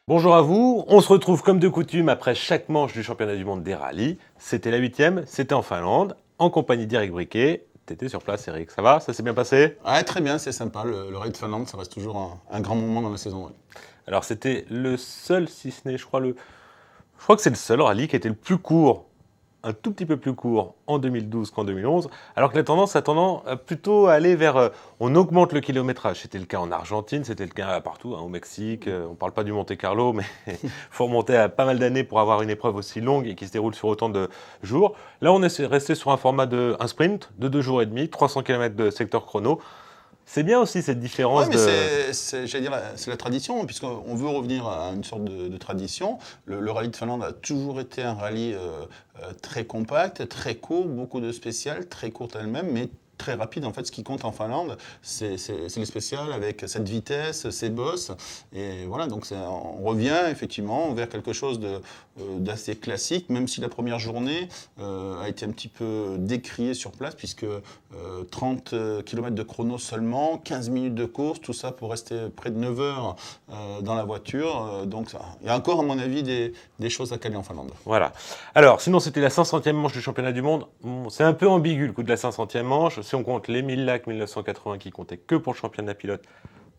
Bonjour à vous, on se retrouve comme de coutume après chaque manche du championnat du monde des rallyes. C'était la 8e, c'était en Finlande, en compagnie d'Éric Briquet. T'étais sur place Eric, ça va? Ça s'est bien passé? Ouais, très bien, c'est sympa. Le Rallye de Finlande, ça reste toujours un grand moment dans la saison. Ouais. Alors c'était le seul, si ce n'est, je crois que c'est le seul rallye qui était le plus court, un tout petit peu plus court en 2012 qu'en 2011, alors que la tendance a tendance plutôt à aller vers, on augmente le kilométrage. C'était le cas en Argentine, c'était le cas partout, hein, au Mexique, on ne parle pas du Monte Carlo, mais il faut remonter à pas mal d'années pour avoir une épreuve aussi longue et qui se déroule sur autant de jours. Là, on est resté sur un format un sprint de 2 jours et demi, 300 km de secteur chrono. C'est bien aussi cette Ouais, différence mais de... j'allais dire, c'est la tradition, puisqu'on veut revenir à une sorte de tradition. Le Rallye de Finlande a toujours été un rallye très compact, très court, beaucoup de spéciales, très courtes elles-mêmes, mais très rapide. En fait, ce qui compte en Finlande, c'est les spéciales avec cette vitesse, ces bosses. Et voilà, donc on revient effectivement vers quelque chose d'assez classique, même si la première journée a été un petit peu décriée sur place, puisque 30 km de chrono seulement, 15 minutes de course, tout ça pour rester près de 9 heures dans la voiture. Donc il y a encore, à mon avis, des choses à caler en Finlande. Voilà. Alors, sinon, c'était la 500e manche du championnat du monde. Bon, c'est un peu ambigu le coup de la 500e manche. Si on compte les 1000 lacs 1980 qui comptaient que pour le championnat pilote,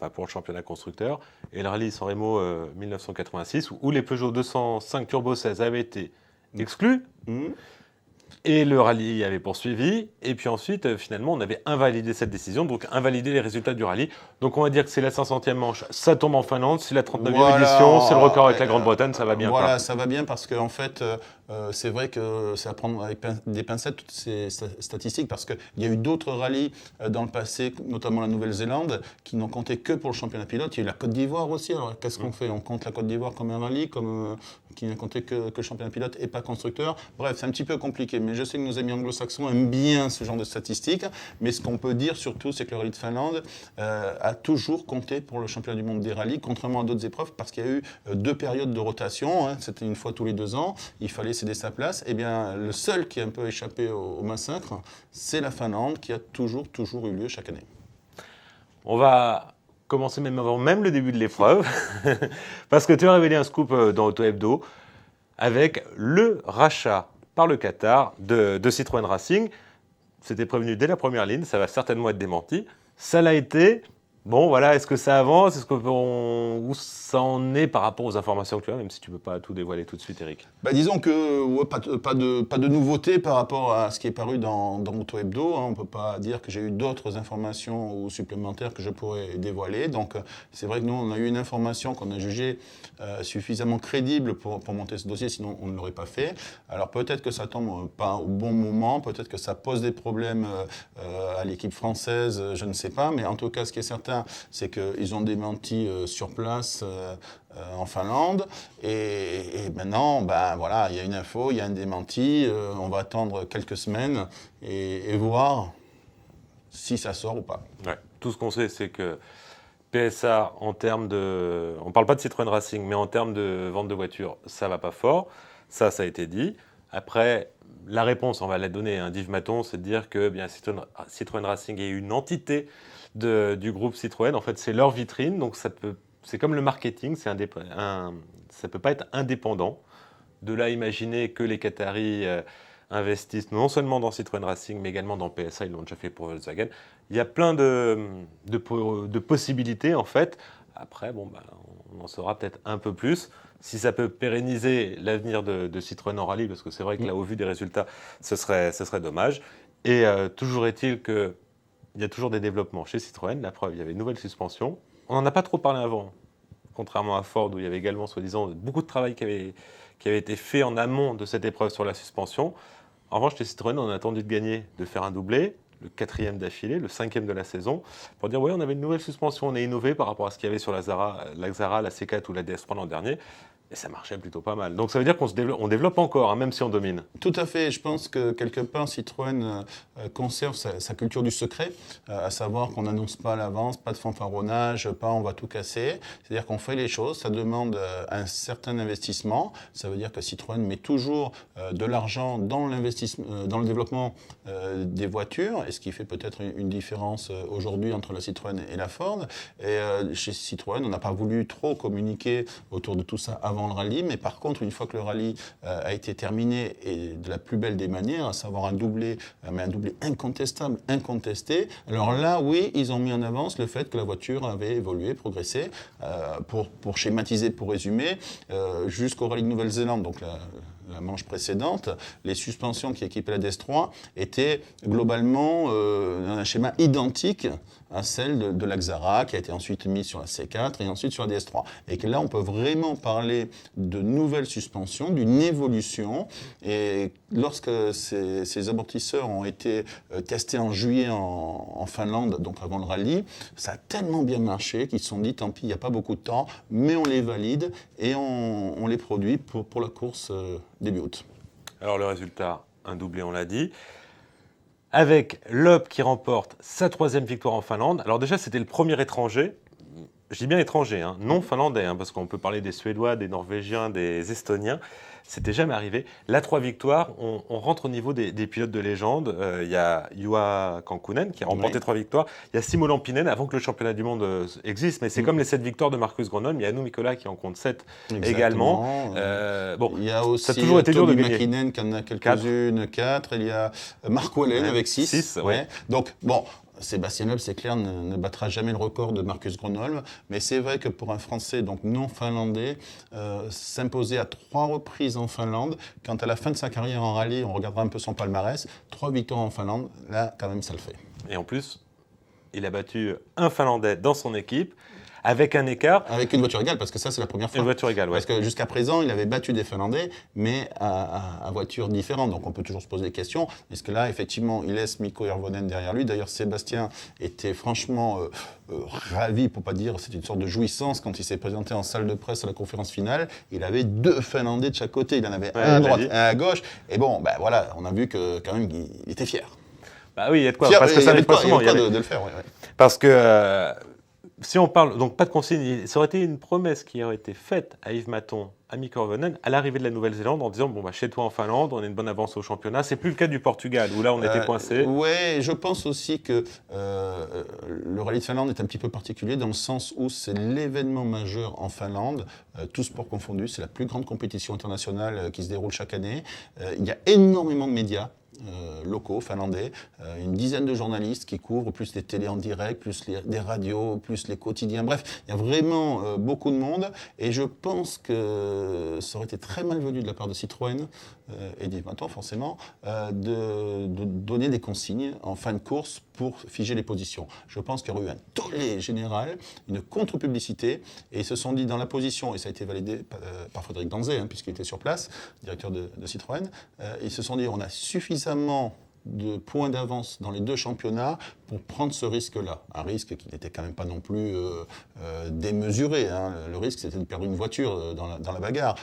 pas pour le championnat constructeur, et le rallye San Remo 1986, où les Peugeot 205 Turbo 16 avaient été exclus, Mmh. et le rallye avait poursuivi. Et puis ensuite, finalement, on avait invalidé cette décision, donc invalidé les résultats du rallye. Donc on va dire que c'est la 500e manche, ça tombe en Finlande. C'est la 39e édition, c'est le record avec la Grande-Bretagne, ça va bien voilà, quoi. ça va bien parce qu'en fait, c'est vrai que c'est à prendre avec des pincettes toutes ces statistiques parce qu'il y a eu d'autres rallyes dans le passé, notamment la Nouvelle-Zélande, qui n'ont compté que pour le championnat pilote. Il y a eu la Côte d'Ivoire aussi. Alors qu'est-ce qu'on fait? On compte la Côte d'Ivoire comme un rallye, qui n'a compté que le championnat pilote et pas constructeur. Bref, c'est un petit peu compliqué, mais je sais que nos amis anglo-saxons aiment bien ce genre de statistiques. Mais ce qu'on peut dire surtout, c'est que le rallye de Finlande a toujours compté pour le championnat du monde des rallyes, contrairement à d'autres épreuves, parce qu'il y a eu 2 périodes de rotation. Hein, c'était une fois tous les 2 ans. Il fallait céder sa place. Eh bien, le seul qui a un peu échappé au massacre, c'est la Finlande, qui a toujours eu lieu chaque année. On va commencer même avant même le début de l'épreuve, parce que tu as révélé un scoop dans Auto Hebdo avec le rachat par le Qatar de Citroën Racing. C'était prévenu dès la première ligne, ça va certainement être démenti. Ça l'a été. Bon, voilà, est-ce que ça avance? Où ça en est par rapport aux informations que tu as, même si tu ne peux pas tout dévoiler tout de suite, Eric? Bah, disons que ouais, pas de nouveauté par rapport à ce qui est paru dans Auto Hebdo. Hein. On ne peut pas dire que j'ai eu d'autres informations ou supplémentaires que je pourrais dévoiler. Donc c'est vrai que nous, on a eu une information qu'on a jugée suffisamment crédible pour monter ce dossier, sinon on ne l'aurait pas fait. Alors peut-être que ça tombe pas au bon moment, peut-être que ça pose des problèmes à l'équipe française, je ne sais pas. Mais en tout cas, ce qui est certain, c'est qu'ils ont démenti sur place en Finlande. Et maintenant, ben, voilà, il y a une info, il y a un démenti. On va attendre quelques semaines et voir si ça sort ou pas. Ouais. Tout ce qu'on sait, c'est que PSA, en termes de... On ne parle pas de Citroën Racing, mais en termes de vente de voitures, ça va pas fort. Ça a été dit. Après, la réponse, on va la donner à Yves Maton, c'est de dire que bien, Citroën Racing est une entité du groupe Citroën. En fait, c'est leur vitrine, donc c'est comme le marketing, ça ne peut pas être indépendant. De là, imaginer que les Qataris investissent non seulement dans Citroën Racing, mais également dans PSA, ils l'ont déjà fait pour Volkswagen. Il y a plein de possibilités, en fait. Après, bon, bah, on en saura peut-être un peu plus. Si ça peut pérenniser l'avenir de Citroën en rallye, parce que c'est vrai que là, au vu des résultats, ce serait dommage. Et toujours est-il qu'il y a toujours des développements chez Citroën. La preuve, il y avait une nouvelle suspension. On n'en a pas trop parlé avant, contrairement à Ford, où il y avait également, soi-disant, beaucoup de travail qui avait été fait en amont de cette épreuve sur la suspension. En revanche, chez Citroën, on a attendu de gagner, de faire un doublé, le 4e d'affilée, le 5e de la saison, pour dire, oui, on avait une nouvelle suspension, on a innové par rapport à ce qu'il y avait sur la Xara, la C4 ou la DS3 l'an dernier. Et ça marchait plutôt pas mal. Donc ça veut dire qu'on développe encore, hein, même si on domine. Tout à fait. Je pense que quelque part, Citroën conserve sa culture du secret, à savoir qu'on n'annonce pas à l'avance, pas de fanfaronnage, pas on va tout casser. C'est-à-dire qu'on fait les choses, ça demande un certain investissement. Ça veut dire que Citroën met toujours de l'argent dans l'investissement, dans le développement des voitures, et ce qui fait peut-être une différence aujourd'hui entre la Citroën et la Ford. Et chez Citroën, on n'a pas voulu trop communiquer autour de tout ça avant le rallye, mais par contre, une fois que le rallye a été terminé, et de la plus belle des manières, à savoir un doublé, mais un doublé incontestable, incontesté, alors là, oui, ils ont mis en avance le fait que la voiture avait évolué, progressé, pour schématiser, pour résumer, jusqu'au rallye de Nouvelle-Zélande, donc la manche précédente, les suspensions qui équipaient la DS3 étaient globalement dans un schéma identique à celle de la Xara, qui a été ensuite mise sur la C4 et ensuite sur la DS3. Et que là, on peut vraiment parler de nouvelles suspensions, d'une évolution. Et lorsque ces amortisseurs ont été testés en juillet en Finlande, donc avant le rallye, ça a tellement bien marché qu'ils se sont dit, tant pis, il n'y a pas beaucoup de temps, mais on les valide et on les produit pour la course début août. Alors le résultat, un doublé, on l'a dit. Avec Loeb qui remporte sa 3e victoire en Finlande. Alors déjà, c'était le premier étranger, je dis bien étranger, hein, non finlandais, hein, parce qu'on peut parler des Suédois, des Norvégiens, des Estoniens. C'était jamais arrivé. Là, 3 victoires, on rentre au niveau des pilotes de légende. Il y a Juha Kankkunen qui a remporté 3 victoires. Il y a Simo Lampinen, avant que le championnat du monde existe, mais c'est comme les 7 victoires de Marcus Gronholm. Il y a Anu Mikola qui en compte 7 également. Bon, il y a aussi ça a toujours été dur de gagner. Mäkinen qui en a quelques-unes, 4. Il y a Mark Wellen avec 6. 6, ouais. Donc, bon, Sébastien Loeb, c'est clair, ne battra jamais le record de Marcus Gronholm, mais c'est vrai que pour un Français, donc non finlandais, s'imposer à 3 reprises en Finlande, quand à la fin de sa carrière en rallye, on regardera un peu son palmarès, 3 victoires en Finlande, là, quand même, ça le fait. Et en plus, il a battu un Finlandais dans son équipe, avec un écart. Avec une voiture égale, parce que ça, c'est la première fois. Une voiture égale, oui. Parce que jusqu'à présent, il avait battu des Finlandais, mais à voitures différentes. Donc on peut toujours se poser des questions. Est-ce que là, effectivement, il laisse Mikko Hirvonen derrière lui? D'ailleurs, Sébastien était franchement ravi, pour pas dire, c'était une sorte de jouissance quand il s'est présenté en salle de presse à la conférence finale. Il avait 2 Finlandais de chaque côté. Il en avait un à droite, un à gauche. Et bon, ben voilà, on a vu que quand même, il était fier. Bah oui, il y a de quoi. Fier, parce que ça n'arrive pas souvent. Il y a de le faire, ouais. Parce que si on parle, donc pas de consigne, ça aurait été une promesse qui aurait été faite à Yves Maton, à Mikko Hirvonen, à l'arrivée de la Nouvelle-Zélande, en disant, bon, bah, chez toi en Finlande, on a une bonne avance au championnat. C'est plus le cas du Portugal, où là, on était coincé. Oui, je pense aussi que le rallye de Finlande est un petit peu particulier, dans le sens où c'est l'événement majeur en Finlande, tous sports confondus. C'est la plus grande compétition internationale qui se déroule chaque année. Il y a énormément de médias locaux, finlandais, une dizaine de journalistes qui couvrent, plus les télés en direct, plus des radios, plus les quotidiens. Bref, il y a vraiment beaucoup de monde et je pense que ça aurait été très malvenu de la part de Citroën et d'Yves Maton forcément de donner des consignes en fin de course pour figer les positions. Je pense qu'il y aurait eu un tollé général, une contre-publicité et ils se sont dit dans la position, et ça a été validé par Frédéric Danzé, hein, puisqu'il était sur place, directeur de Citroën, ils se sont dit on a suffisamment de points d'avance dans les 2 championnats pour prendre ce risque-là. Un risque qui n'était quand même pas non plus démesuré. Hein. Le risque, c'était de perdre une voiture dans la bagarre.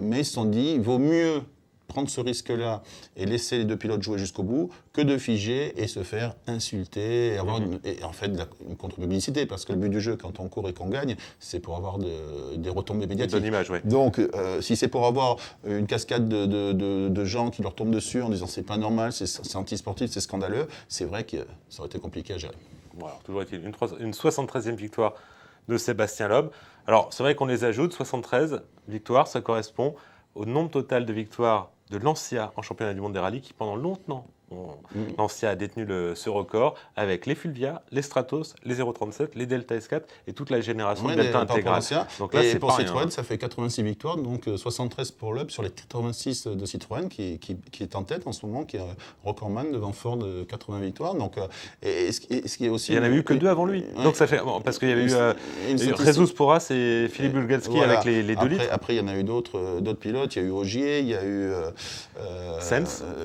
Mais ils se sont dit, il vaut mieux prendre ce risque-là et laisser les 2 pilotes jouer jusqu'au bout que de figer et se faire insulter et avoir en fait une contre-publicité, parce que le but du jeu quand on court et qu'on gagne, c'est pour avoir des retombées médiatiques. Une bonne image, oui. Donc si c'est pour avoir une cascade de gens qui leur tombent dessus en disant c'est pas normal, c'est anti-sportif, c'est scandaleux, c'est vrai que ça aurait été compliqué à gérer. Voilà, toujours est-il une 73e victoire de Sébastien Loeb. Alors c'est vrai qu'on les ajoute, 73 victoires, ça correspond au nombre total de victoires de Lancia en championnat du monde des rallyes qui pendant longtemps, Lancia a détenu ce record avec les Fulvia, les Stratos, les 037, les Delta S4 et toute la génération de Delta intégrale. Donc là, et pour Citroën, ça fait 86 victoires, donc 73 pour Loeb sur les 86 de Citroën qui est en tête en ce moment, qui est recordman devant Ford de 80 victoires. Donc, et ce qui est aussi... Il n'y en avait eu que 2 avant lui. Ouais. Donc ça fait, bon, parce qu'il y avait eu Jesus Porras et Philippe Bulgalski avec les 2 litres. Après, il y en a eu d'autres pilotes. Il y a eu Ogier, il y a eu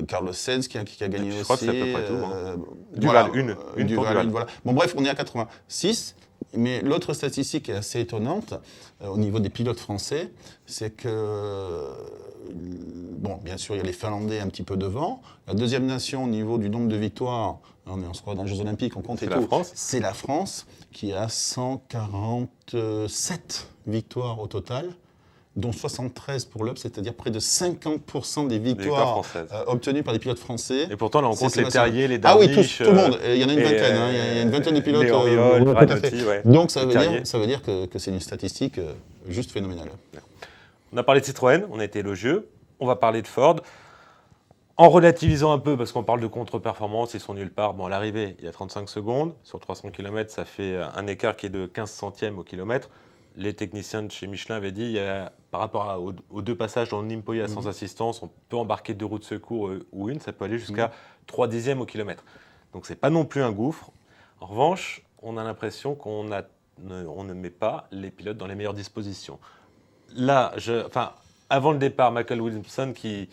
Carlos Sainz qui a gagné aussi. Je crois que c'est à peu près tout. Duval, une pour Duval. Voilà. Bon, bref, on est à 86. Mais l'autre statistique qui est assez étonnante au niveau des pilotes français, c'est que, bon, bien sûr, il y a les Finlandais un petit peu devant. La deuxième nation au niveau du nombre de victoires, on se croit dans les Jeux Olympiques, on compte et tout. C'est la France qui a 147 victoires au total, dont 73 pour l'UP, c'est-à-dire près de 50% des victoires obtenues par des pilotes français. Et pourtant, là, on compte les Terriers, les Darniche... Ah oui, tout le monde. Il y en a une vingtaine. Il y a une vingtaine de pilotes. Les Oriol, tout à fait. Ouais. Donc, ça veut dire que c'est une statistique juste phénoménale. On a parlé de Citroën, on a été élogieux. On va parler de Ford. En relativisant un peu, parce qu'on parle de contre-performance, ils sont nulle part. Bon, à l'arrivée, il y a 35 secondes. Sur 300 km, ça fait un écart qui est de 15 centièmes au kilomètre. Les techniciens de chez Michelin avaient dit, par rapport aux 2 passages dans le Nimpoya sans assistance, on peut embarquer 2 roues de secours ou une, ça peut aller jusqu'à 3 dixièmes au kilomètre. Donc c'est pas non plus un gouffre. En revanche, on a l'impression qu'on ne met pas les pilotes dans les meilleures dispositions. Là, avant le départ, Michael Williamson et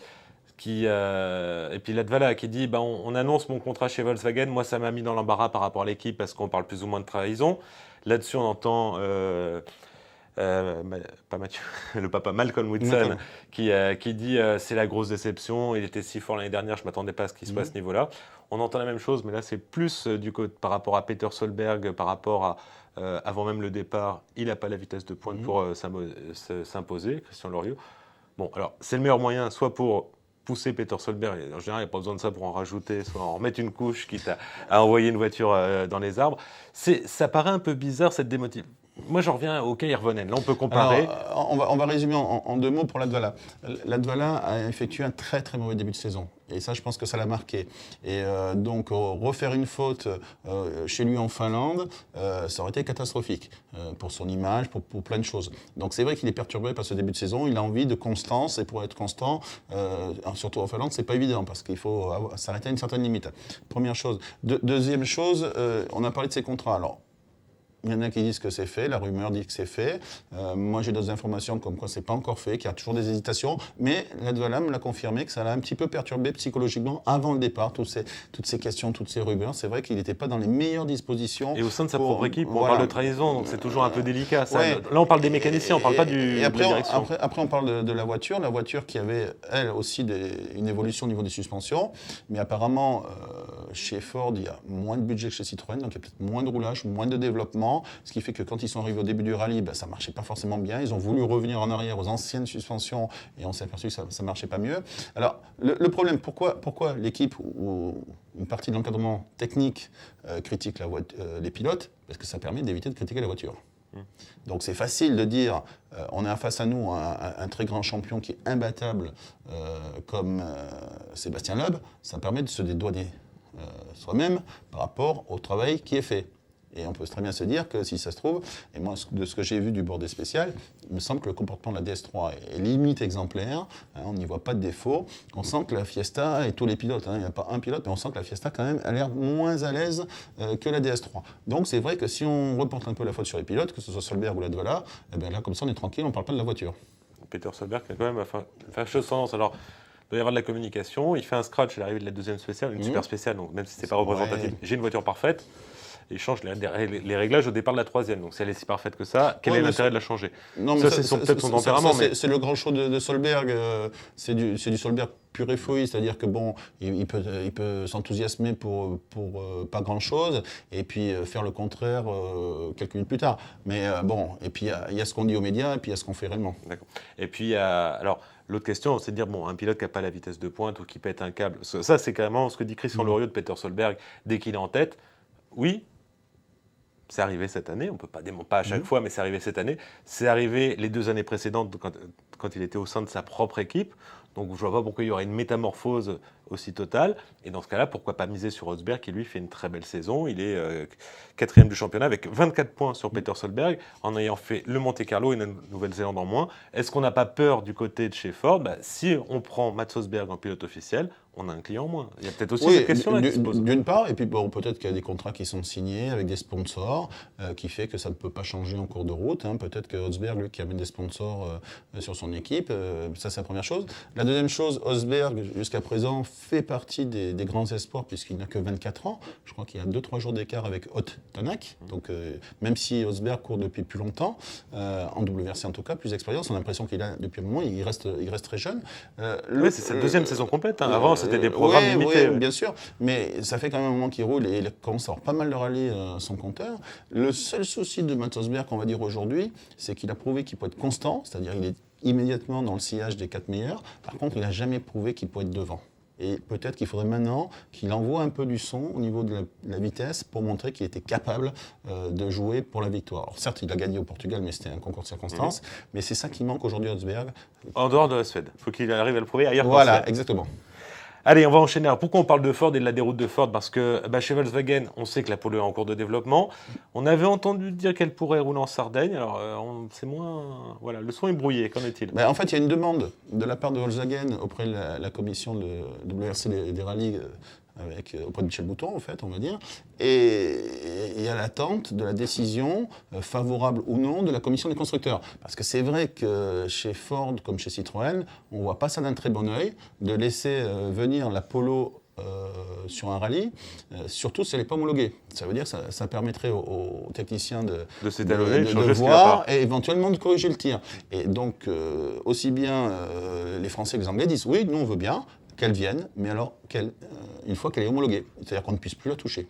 puis Latvala qui dit on annonce mon contrat chez Volkswagen, moi ça m'a mis dans l'embarras par rapport à l'équipe parce qu'on parle plus ou moins de trahison. Là-dessus on entend pas Mathieu, le papa Malcolm Wilson qui dit c'est la grosse déception, il était si fort l'année dernière, je ne m'attendais pas à ce qu'il soit à ce niveau-là. On entend la même chose, mais là c'est plus par rapport à Peter Solberg, par rapport à avant même le départ, il n'a pas la vitesse de pointe pour s'imposer, Christian Loriot. Bon, alors c'est le meilleur moyen, soit pour pousser Peter Solberg, en général il n'y a pas besoin de ça pour en rajouter, soit en remettre une couche, quitte à envoyer une voiture dans les arbres. Ça paraît un peu bizarre cette démotivation. Moi, j'en reviens au cas Hirvonen. Là, on peut comparer. Alors, on va résumer en 2 mots pour Latvala. Latvala a effectué un très très mauvais début de saison. Et ça, je pense que ça l'a marqué. Et donc, refaire une faute chez lui en Finlande, ça aurait été catastrophique pour son image, pour plein de choses. Donc, c'est vrai qu'il est perturbé par ce début de saison. Il a envie de constance. Et pour être constant, surtout en Finlande, c'est pas évident parce qu'il faut s'arrêter à une certaine limite. Première chose. Deuxième chose, on a parlé de ses contrats. Alors, il y en a qui disent que c'est fait, la rumeur dit que c'est fait. Moi, j'ai d'autres informations comme quoi c'est pas encore fait, qu'il y a toujours des hésitations. Mais Latvala me l'a confirmé que ça l'a un petit peu perturbé psychologiquement avant le départ, toutes ces questions, toutes ces rumeurs. C'est vrai qu'il n'était pas dans les meilleures dispositions. Et au sein de sa propre équipe, on parle de trahison, donc c'est toujours un peu délicat. Ça. Ouais. Là, on parle des mécaniciens, on ne parle pas de la direction. Après, on parle de la voiture qui avait, elle aussi, une évolution au niveau des suspensions. Mais apparemment, chez Ford, il y a moins de budget que chez Citroën, donc il y a peut-être moins de roulage, moins de développement. Ce qui fait que quand ils sont arrivés au début du rallye, ça ne marchait pas forcément bien. Ils ont voulu revenir en arrière aux anciennes suspensions et on s'est aperçu que ça ne marchait pas mieux. Alors, le problème, pourquoi l'équipe ou une partie de l'encadrement technique critique les pilotes? Parce que ça permet d'éviter de critiquer la voiture. Donc c'est facile de dire, on a face à nous un très grand champion qui est imbattable comme Sébastien Loeb. Ça permet de se dédouaner soi-même par rapport au travail qui est fait. Et on peut très bien se dire que si ça se trouve, et moi de ce que j'ai vu du board spécial, il me semble que le comportement de la DS3 est limite exemplaire, on n'y voit pas de défaut. On sent que la Fiesta, et tous les pilotes, il n'y a pas un pilote, mais on sent que la Fiesta quand même a l'air moins à l'aise que la DS3. Donc c'est vrai que si on reporte un peu la faute sur les pilotes, que ce soit Solberg ou Latvala, là comme ça on est tranquille, on ne parle pas de la voiture. Peter Solberg a quand même fâcheuse tendance. Alors, il doit y avoir de la communication, il fait un scratch à l'arrivée de la deuxième spéciale, une super spéciale, donc même si ce n'est pas représentatif, j'ai une voiture parfaite. Il change les réglages au départ de la troisième. Donc si elle est si parfaite que ça, quel est l'intérêt de la changer? Non, ça, c'est peut-être son tempérament. C'est le grand show de Solberg. C'est du Solberg pur et fouille, c'est-à-dire que bon, il peut s'enthousiasmer pour pas grand-chose et puis faire le contraire quelques minutes plus tard. Mais bon, et puis il y a ce qu'on dit aux médias et puis il y a ce qu'on fait réellement. D'accord. Et puis alors. L'autre question, c'est de dire, un pilote qui n'a pas la vitesse de pointe ou qui pète un câble, ça c'est carrément ce que dit Christian Loriot de Peter Solberg dès qu'il est en tête. Oui, c'est arrivé cette année, on ne peut pas à chaque fois, mais c'est arrivé cette année. C'est arrivé les 2 années précédentes quand il était au sein de sa propre équipe. Donc je ne vois pas pourquoi il y aurait une métamorphose aussi totale. Et dans ce cas-là, pourquoi pas miser sur Rosberg qui lui fait une très belle saison. Il est 4e du championnat avec 24 points sur Peter Solberg en ayant fait le Monte-Carlo et la Nouvelle-Zélande en moins. Est-ce qu'on n'a pas peur du côté de chez Ford? Si on prend Mats Rosberg en pilote officiel, on a un client en moins. Il y a peut-être aussi cette question-là qui se pose. D'une part, et puis peut-être qu'il y a des contrats qui sont signés avec des sponsors qui fait que ça ne peut pas changer en cours de route. Peut-être que Rosberg, lui, qui amène des sponsors sur son équipe, ça c'est la première chose. La La deuxième chose, Osberg, jusqu'à présent, fait partie des grands espoirs puisqu'il n'a que 24 ans. Je crois qu'il y a 2-3 jours d'écart avec Ott Tanak. Donc, même si Osberg court depuis plus longtemps, en WRC en tout cas, plus d'expérience, on a l'impression qu'il a, depuis un moment, il reste très jeune. Oui, c'est sa deuxième saison complète. Avant, c'était des programmes limités. Oui, bien sûr. Mais ça fait quand même un moment qu'il roule et il commence à avoir pas mal de rallyes son compteur. Le seul souci de Mats Osberg, on va dire aujourd'hui, c'est qu'il a prouvé qu'il peut être constant, c'est-à-dire qu'il est immédiatement dans le sillage des 4 meilleurs. Par contre, il n'a jamais prouvé qu'il peut être devant. Et peut-être qu'il faudrait maintenant qu'il envoie un peu du son au niveau de la vitesse pour montrer qu'il était capable de jouer pour la victoire. Alors certes, il a gagné au Portugal, mais c'était un concours de circonstances. Mais c'est ça qui manque aujourd'hui à Osberg. En dehors de la Suède. Il faut qu'il arrive à le prouver ailleurs. Voilà, exactement. Allez, on va enchaîner. Alors, pourquoi on parle de Ford et de la déroute de Ford? Parce que chez Volkswagen, on sait que la Polo est en cours de développement. On avait entendu dire qu'elle pourrait rouler en Sardaigne. Alors, c'est moins... Voilà, le son est brouillé. Qu'en est-il? En fait, il y a une demande de la part de Volkswagen auprès de la commission de WRC des rallyes auprès de Michel Bouton, en fait, on va dire. Et il y a l'attente de la décision, favorable ou non, de la commission des constructeurs. Parce que c'est vrai que chez Ford, comme chez Citroën, on ne voit pas ça d'un très bon œil, de laisser venir la Polo sur un rallye, surtout si elle n'est pas homologuée. Ça veut dire que ça permettrait aux techniciens de s'étalonner, de voir et éventuellement de corriger le tir. Et donc, aussi bien les Français que les Anglais disent « Oui, nous on veut bien qu'elle vienne, mais alors une fois qu'elle est homologuée. » C'est-à-dire qu'on ne puisse plus la toucher.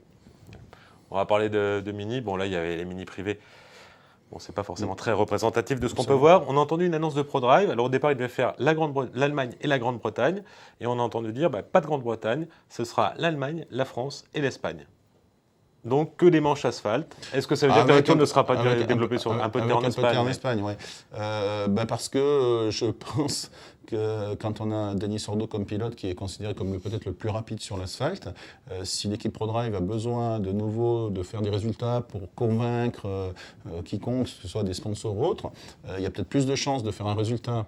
On va parler de Mini. Bon, là, il y avait les Mini privés. Bon, c'est pas forcément très représentatif de ce qu'on peut voir. On a entendu une annonce de ProDrive. Alors, au départ, il devait faire l'Allemagne et la Grande-Bretagne. Et on a entendu dire, pas de Grande-Bretagne, ce sera l'Allemagne, la France et l'Espagne. Donc, que des manches asphalte. Est-ce que ça veut dire que la voiture ne sera pas développée sur un peu de terre en Espagne? En Espagne, oui. Parce que je pense que quand on a Denis Sordo comme pilote, qui est considéré comme peut-être le plus rapide sur l'asphalte, si l'équipe ProDrive a besoin de nouveau de faire des résultats pour convaincre quiconque, que ce soit des sponsors ou autres, il y a peut-être plus de chances de faire un résultat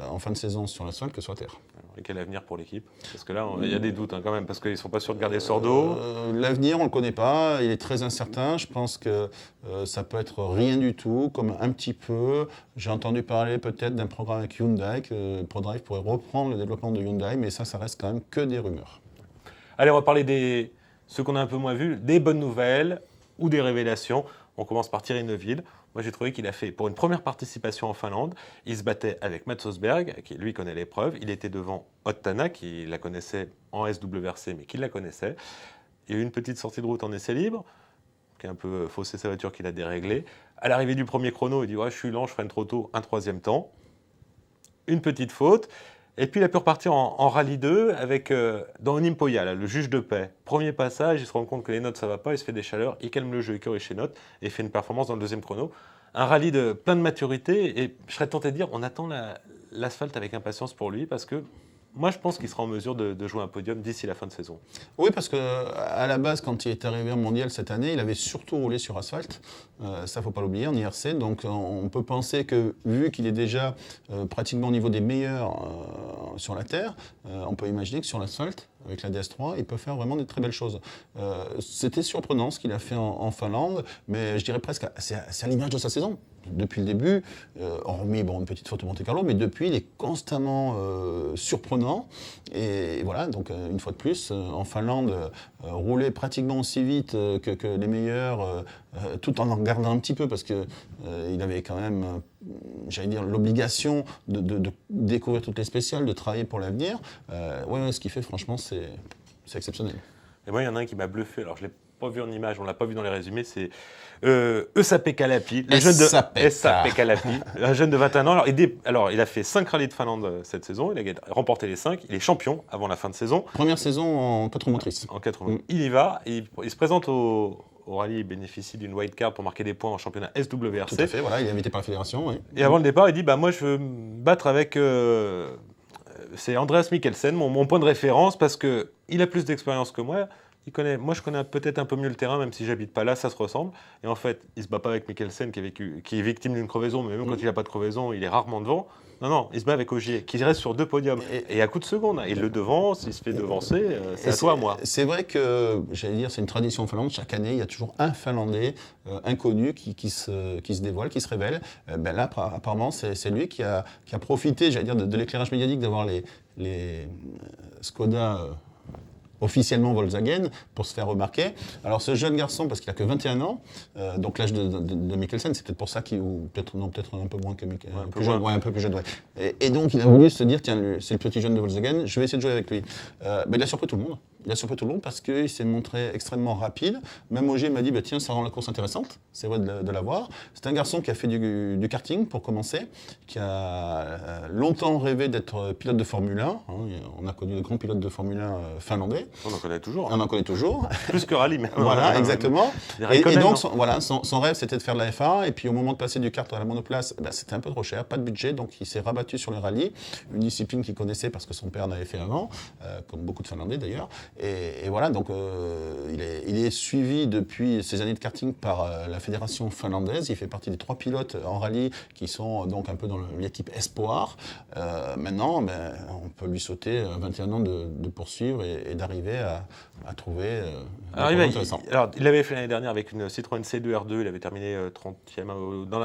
en fin de saison sur l'asphalte que sur terre. Et quel avenir pour l'équipe? Parce que là, il y a des doutes quand même, parce qu'ils ne sont pas sûrs de garder Sordo. L'avenir, on ne le connaît pas, il est très incertain. Je pense que ça peut être rien du tout, comme un petit peu. J'ai entendu parler peut-être d'un programme avec Hyundai, que ProDrive pourrait reprendre le développement de Hyundai, mais ça reste quand même que des rumeurs. Allez, on va parler de ceux qu'on a un peu moins vus, des bonnes nouvelles ou des révélations. On commence par Thierry Neuville. Moi, j'ai trouvé qu'il a fait, pour une première participation en Finlande, il se battait avec Mats Osberg, qui lui connaît l'épreuve. Il était devant Ott Tanak, qui la connaissait en SWRC, mais qui la connaissait. Il y a eu une petite sortie de route en essai libre, qui a un peu faussé sa voiture, qu'il a déréglée. À l'arrivée du premier chrono, il dit « Ouais, je suis lent, je freine trop tôt, un troisième temps. » Une petite faute. Et puis il a pu repartir en rallye 2 avec, dans Onimpoya, là, le juge de paix. Premier passage, il se rend compte que les notes ça va pas, il se fait des chaleurs, il calme le jeu, il corrige ses notes et fait une performance dans le deuxième chrono. Un rallye de plein de maturité et je serais tenté de dire on attend l'asphalte avec impatience pour lui parce que moi je pense qu'il sera en mesure de jouer un podium d'ici la fin de saison. Oui, parce qu'à la base, quand il est arrivé en mondial cette année, il avait surtout roulé sur asphalte. Ça, il ne faut pas l'oublier, en IRC. Donc, on peut penser que, vu qu'il est déjà pratiquement au niveau des meilleurs sur la Terre, on peut imaginer que sur l'asphalte, avec la DS3, il peut faire vraiment des très belles choses. C'était surprenant ce qu'il a fait en Finlande, mais je dirais presque, c'est à l'image de sa saison. Depuis le début, hormis une petite faute au Monte-Carlo, mais depuis, il est constamment surprenant. Et voilà, donc une fois de plus, en Finlande, rouler pratiquement aussi vite que les meilleurs, tout en regardant un petit peu, parce qu'il avait quand même, j'allais dire, l'obligation de découvrir toutes les spéciales, de travailler pour l'avenir. Ce qu'il fait, franchement, c'est exceptionnel. Et moi, il y en a un qui m'a bluffé, alors je ne l'ai pas vu en image, on ne l'a pas vu dans les résumés, c'est Esa-Pekka Kalapi, le jeune de Esa-Pekka Kalapi, un jeune de 21 ans. Alors, il a fait 5 rallyes de Finlande cette saison, il a remporté les 5, il est champion avant la fin de saison. Première saison en 4 roues motrices. En 4 roues. Il y va, il se présente au rallye, il bénéficie d'une wildcard pour marquer des points en championnat SWRC. Tout à fait, voilà, il est invité par la fédération. Oui. Et avant le départ, il dit moi je veux me battre avec... c'est Andreas Mikkelsen, mon point de référence, parce qu'il a plus d'expérience que moi. Moi, je connais peut-être un peu mieux le terrain, même si j'habite pas là, ça se ressemble. Et en fait, il se bat pas avec Mikkelsen qui est victime d'une crevaison, mais même quand il n'a pas de crevaison, il est rarement devant. Non, il se bat avec Ogier, qui reste sur 2 podiums. Et à coup de seconde, il le devance, il se fait devancer, c'est à toi, moi. C'est vrai que, j'allais dire, c'est une tradition en Finlande. Chaque année, il y a toujours un Finlandais inconnu qui se dévoile, qui se révèle. Là, apparemment, c'est lui qui a profité, j'allais dire, de l'éclairage médiatique, d'avoir les Skoda officiellement Volkswagen pour se faire remarquer. Alors ce jeune garçon, parce qu'il a que 21 ans, donc l'âge de Mikkelsen, c'est peut-être pour ça qu'il, ou peut-être un peu moins que Mikkelsen, un peu plus jeune, ouais. Et donc il a voulu se dire, tiens, c'est le petit jeune de Volkswagen, je vais essayer de jouer avec lui. Mais il a surpris tout le monde. Il a surpris tout le monde parce qu'il s'est montré extrêmement rapide. Même Ogier m'a dit, tiens, ça rend la course intéressante, c'est vrai de l'avoir. C'est un garçon qui a fait du karting pour commencer, qui a longtemps rêvé d'être pilote de Formule 1. On a connu de grands pilotes de Formule 1 finlandais. On en connaît toujours. On en connaît toujours. Plus que rallye, mais voilà, exactement. Et donc, non. son rêve, c'était de faire de la F1. Et puis, au moment de passer du kart à la monoplace, c'était un peu trop cher, pas de budget. Donc, il s'est rabattu sur le rallye, une discipline qu'il connaissait parce que son père en avait fait avant, comme beaucoup de Finlandais d'ailleurs. Et voilà, donc, il est suivi depuis ses années de karting par la fédération finlandaise. Il fait partie des 3 pilotes en rallye qui sont donc un peu dans l'équipe Espoir. Maintenant, on peut lui sauter 21 ans de poursuivre et d'arriver à trouver intéressant. Il l'avait fait l'année dernière avec une Citroën C2 R2, il avait terminé 30e,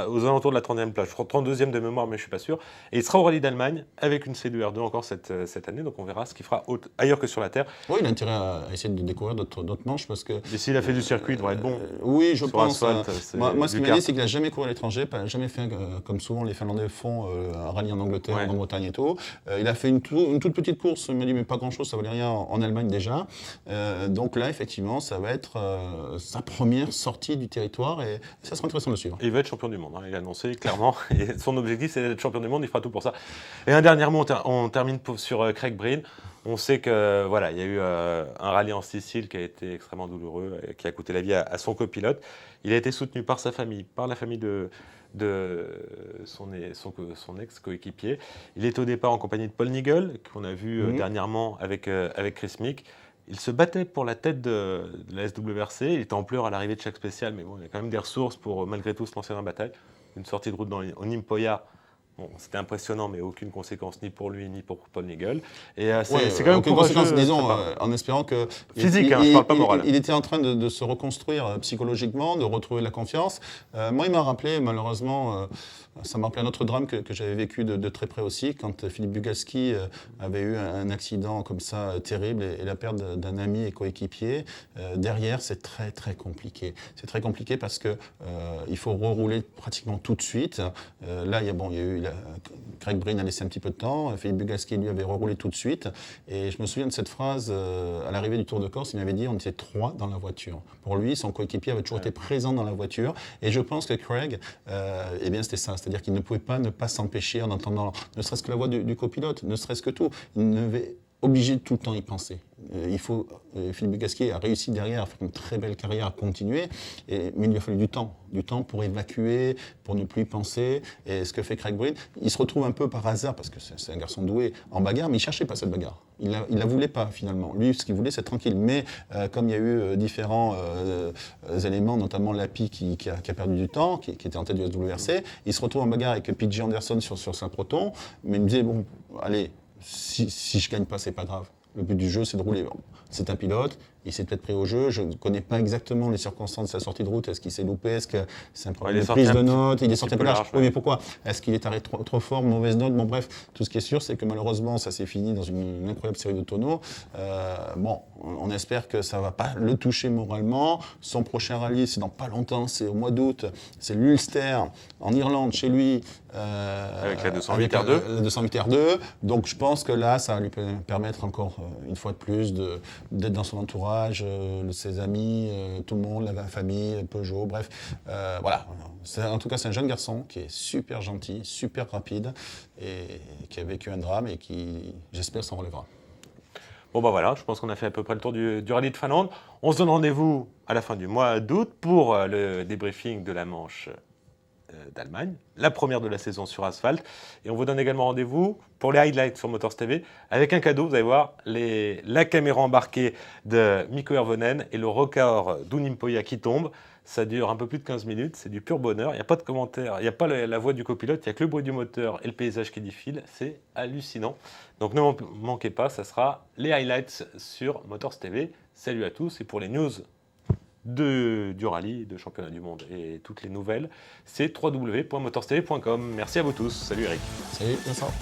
aux alentours de la 30e place, je crois 32e de mémoire, mais je ne suis pas sûr. Et il sera au rallye d'Allemagne avec une C2 R2 encore cette année, donc on verra ce qu'il fera ailleurs que sur la Terre. Oui, il a intérêt à essayer de découvrir d'autres manches parce que... Et s'il a fait du circuit, il devrait être bon. Oui, je pense. Asphalte, moi, ce qu'il m'a dit, c'est qu'il n'a jamais couru à l'étranger, jamais fait, comme souvent les Finlandais font, un rallye en Angleterre, en Grande-Bretagne et tout. Il a fait une toute petite course, il m'a dit, mais pas grand-chose, ça valait rien en Allemagne déjà. Donc là, effectivement, ça va être sa première sortie du territoire et ça sera intéressant de le suivre. Et il va être champion du monde, il a annoncé clairement. Et son objectif, c'est d'être champion du monde, il fera tout pour ça. Et un dernier mot, on termine sur Craig Breen. On sait que voilà, il y a eu un rallye en Sicile qui a été extrêmement douloureux, qui a coûté la vie à son copilote. Il a été soutenu par sa famille, par la famille de son ex-coéquipier. Il est au départ en compagnie de Paul Nigel, qu'on a vu dernièrement avec Chris Mick. Il se battait pour la tête de la SWRC. Il était en pleurs à l'arrivée de chaque spécial, mais bon, il y a quand même des ressources pour malgré tout se lancer dans la bataille. Une sortie de route au Nimpoya. Bon, c'était impressionnant, mais aucune conséquence ni pour lui ni pour Paul Nigel. Et c'est quand même courageux. Disons, en espérant que... Physique, je parle pas moral. Il était en train de se reconstruire psychologiquement, de retrouver la confiance. Moi, il m'a rappelé, malheureusement, ça m'a rappelé un autre drame que j'avais vécu de très près aussi, quand Philippe Bugalski avait eu un accident comme ça terrible et la perte d'un ami et coéquipier. Derrière, c'est très, très compliqué. C'est très compliqué parce que il faut rerouler pratiquement tout de suite. Là, il y a eu... Craig Breen a laissé un petit peu de temps, Philippe Bugalski lui avait reroulé tout de suite, et je me souviens de cette phrase à l'arrivée du Tour de Corse, il m'avait dit on était 3 dans la voiture. Pour lui, son coéquipier avait toujours été présent dans la voiture, et je pense que Craig, c'était ça, c'est-à-dire qu'il ne pouvait pas ne pas s'empêcher en entendant ne serait-ce que la voix du copilote, ne serait-ce que tout, il devait obligé de tout le temps y penser. Philippe Bugalski a réussi derrière à faire une très belle carrière, à continuer, mais il lui a fallu du temps pour évacuer, pour ne plus y penser. Et ce que fait Craig Breen, il se retrouve un peu par hasard, parce que c'est un garçon doué en bagarre, mais il ne cherchait pas cette bagarre. Il la voulait pas finalement. Lui, ce qu'il voulait, c'est tranquille. Mais comme il y a eu différents éléments, notamment Lapie qui a perdu du temps, qui était en tête du SWRC, il se retrouve en bagarre avec PJ Anderson sur sa proton, mais il me disait, bon, allez, si je gagne pas, c'est pas grave. Le but du jeu, c'est de rouler. C'est un pilote, il s'est peut-être pris au jeu. Je ne connais pas exactement les circonstances de sa sortie de route. Est-ce qu'il s'est loupé? Est-ce que c'est un problème de prise de note? Il est sorti un peu large. Oui, mais pourquoi? Est-ce qu'il est arrêté trop fort, mauvaise note? Bon, bref, tout ce qui est sûr, c'est que malheureusement, ça s'est fini dans une incroyable série de tonneaux. On espère que ça ne va pas le toucher moralement. Son prochain rallye, c'est dans pas longtemps, c'est au mois d'août. C'est l'Ulster, en Irlande, chez lui. Avec la 208 R2. La 208 R2. Donc, je pense que là, ça va lui permettre encore une fois de plus d'être dans son entourage, ses amis, tout le monde, la famille, Peugeot, bref. Voilà. En tout cas, c'est un jeune garçon qui est super gentil, super rapide et qui a vécu un drame et qui, j'espère, s'en relèvera. Bon voilà, je pense qu'on a fait à peu près le tour du rallye de Finlande. On se donne rendez-vous à la fin du mois d'août pour le débriefing de la manche d'Allemagne, la première de la saison sur asphalte. Et on vous donne également rendez-vous pour les highlights sur Motors TV avec un cadeau. Vous allez voir la caméra embarquée de Mikko Hirvonen et le record d'Unimpoya qui tombe. Ça dure un peu plus de 15 minutes, c'est du pur bonheur. Il n'y a pas de commentaire, il n'y a pas la voix du copilote, il n'y a que le bruit du moteur et le paysage qui défile. C'est hallucinant. Donc ne manquez pas, ça sera les highlights sur Motors TV. Salut à tous et pour les news du rallye, de championnat du monde et toutes les nouvelles, c'est www.motorstv.com. Merci à vous tous. Salut Eric. Salut Vincent.